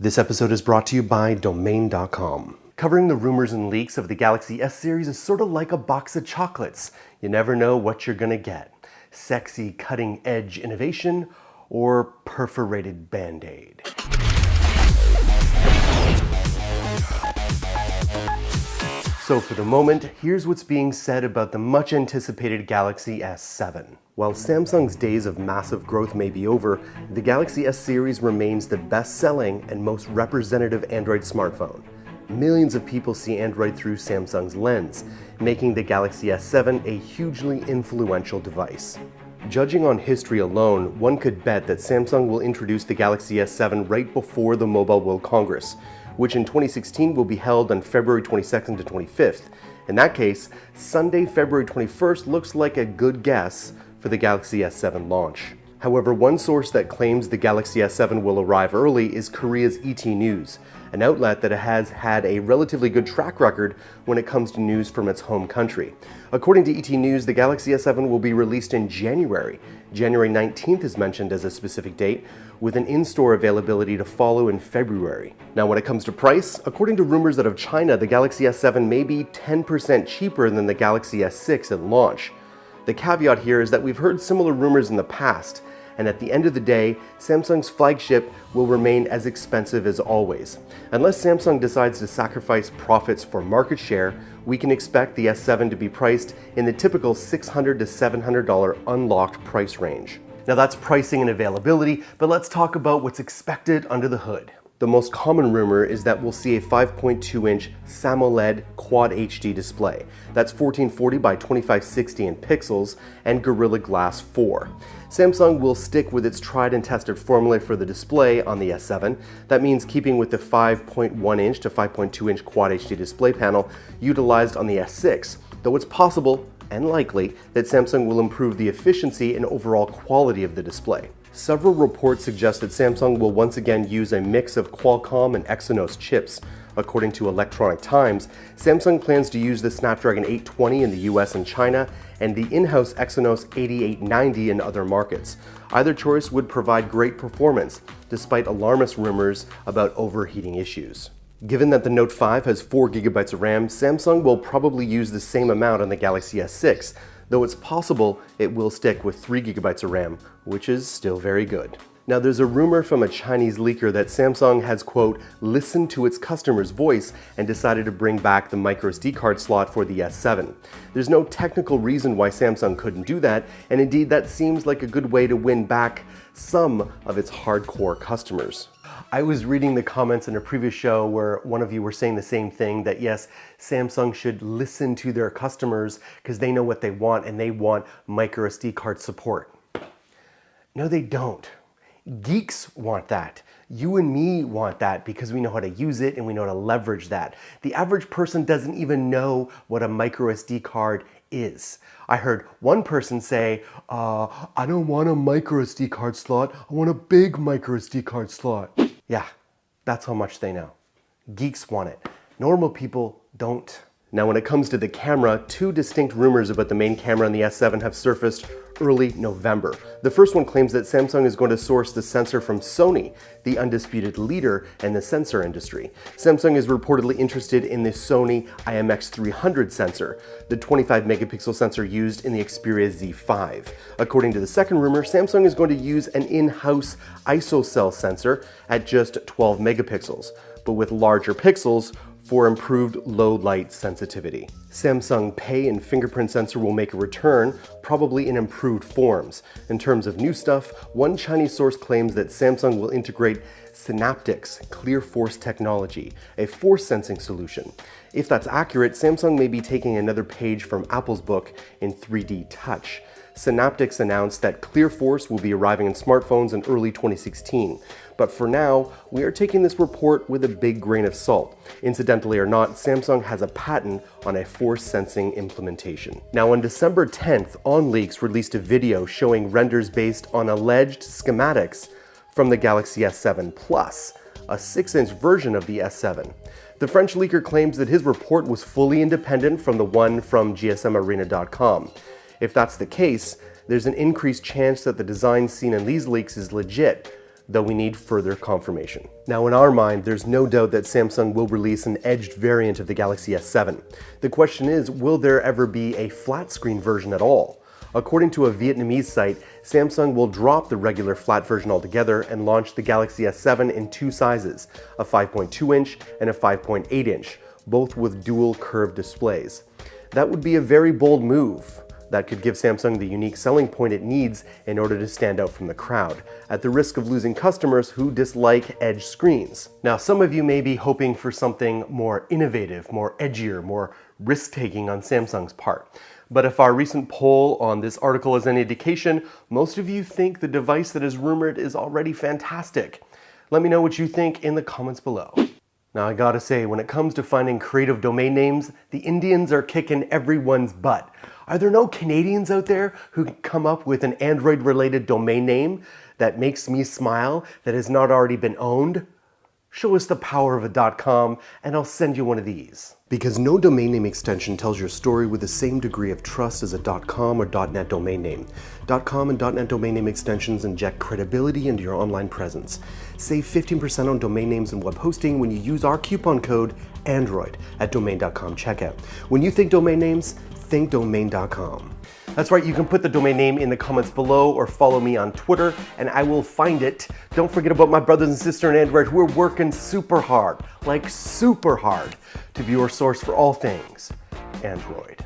This episode is brought to you by Domain.com. Covering the rumors and leaks of the Galaxy S series is sort of like a box of chocolates. You never know what you're gonna get. Sexy, cutting-edge innovation or perforated Band-Aid. So for the moment, here's what's being said about the much-anticipated Galaxy S7. While Samsung's days of massive growth may be over, the Galaxy S series remains the best-selling and most representative Android smartphone. Millions of people see Android through Samsung's lens, making the Galaxy S7 a hugely influential device. Judging on history alone, one could bet that Samsung will introduce the Galaxy S7 right before the Mobile World Congress, which in 2016 will be held on February 22nd to 25th. In that case, Sunday, February 21st looks like a good guess for the Galaxy S7 launch. However, one source that claims the Galaxy S7 will arrive early is Korea's ET News, an outlet that has had a relatively good track record when it comes to news from its home country. According to ET News, the Galaxy S7 will be released in January. January 19th is mentioned as a specific date, with an in-store availability to follow in February. Now, when it comes to price, according to rumors out of China, the Galaxy S7 may be 10% cheaper than the Galaxy S6 at launch. The caveat here is that we've heard similar rumors in the past, and at the end of the day, Samsung's flagship will remain as expensive as always. Unless Samsung decides to sacrifice profits for market share, we can expect the S7 to be priced in the typical $600 to $700 unlocked price range. Now that's pricing and availability, but let's talk about what's expected under the hood. The most common rumor is that we'll see a 5.2-inch AMOLED Quad HD display. That's 1440 by 2560 in pixels and Gorilla Glass 4. Samsung will stick with its tried and tested formula for the display on the S7. That means keeping with the 5.1-inch to 5.2-inch Quad HD display panel utilized on the S6, though it's possible and likely that Samsung will improve the efficiency and overall quality of the display. Several reports suggest that Samsung will once again use a mix of Qualcomm and Exynos chips. According to Electronic Times, Samsung plans to use the Snapdragon 820 in the US and China and the in-house Exynos 8890 in other markets. Either choice would provide great performance, despite alarmist rumors about overheating issues. Given that the Note 5 has 4 GB of RAM, Samsung will probably use the same amount on the Galaxy S6, though it's possible it will stick with 3 GB of RAM, which is still very good. Now, there's a rumor from a Chinese leaker that Samsung has, quote, listened to its customer's voice and decided to bring back the microSD card slot for the S7. There's no technical reason why Samsung couldn't do that, and indeed that seems like a good way to win back some of its hardcore customers. I was reading the comments in a previous show where one of you were saying the same thing, that yes, Samsung should listen to their customers because they know what they want and they want microSD card support. No, they don't. Geeks want that. You and me want that because we know how to use it and we know how to leverage that. The average person doesn't even know what a microSD card is. I heard one person say, I don't want a microSD card slot, I want a big microSD card slot. Yeah, that's how much they know. Geeks want it. Normal people don't. Now, when it comes to the camera, two distinct rumors about the main camera on the S7 have surfaced early November. The first one claims that Samsung is going to source the sensor from Sony, the undisputed leader in the sensor industry. Samsung is reportedly interested in the Sony IMX300 sensor, the 25 megapixel sensor used in the Xperia Z5. According to the second rumor, Samsung is going to use an in-house ISOCELL sensor at just 12 megapixels, but with larger pixels for improved low light sensitivity. Samsung Pay and fingerprint sensor will make a return, probably in improved forms. In terms of new stuff, one Chinese source claims that Samsung will integrate Synaptics Clear Force technology, a force sensing solution. If that's accurate, Samsung may be taking another page from Apple's book in 3D Touch. Synaptics announced that Clear Force will be arriving in smartphones in early 2016. But for now, we are taking this report with a big grain of salt. Incidentally or not, Samsung has a patent on a force sensing implementation. Now, on December 10th, OnLeaks released a video showing renders based on alleged schematics from the Galaxy S7 Plus, a 6-inch version of the S7. The French leaker claims that his report was fully independent from the one from gsmarena.com. If that's the case, there's an increased chance that the design seen in these leaks is legit, though we need further confirmation. Now, in our mind, there's no doubt that Samsung will release an edged variant of the Galaxy S7. The question is, will there ever be a flat screen version at all? According to a Vietnamese site, Samsung will drop the regular flat version altogether and launch the Galaxy S7 in two sizes, a 5.2-inch and a 5.8-inch, both with dual curved displays. That would be a very bold move that could give Samsung the unique selling point it needs in order to stand out from the crowd, at the risk of losing customers who dislike edge screens. Now, some of you may be hoping for something more innovative, more edgier, more risk-taking on Samsung's part. But if our recent poll on this article is any indication, most of you think the device that is rumored is already fantastic. Let me know what you think in the comments below. Now, I gotta say, when it comes to finding creative domain names, the Indians are kicking everyone's butt. Are there no Canadians out there who can come up with an Android-related domain name that makes me smile that has not already been owned? Show us the power of a .com and I'll send you one of these. Because no domain name extension tells your story with the same degree of trust as a .com or .net domain name. .com and .net domain name extensions inject credibility into your online presence. Save 15% on domain names and web hosting when you use our coupon code ANDROID at domain.com checkout. When you think domain names, think domain.com. That's right, you can put the domain name in the comments below or follow me on Twitter and I will find it. Don't forget about my brothers and sisters in Android who are working super hard, like super hard, to be your source for all things Android.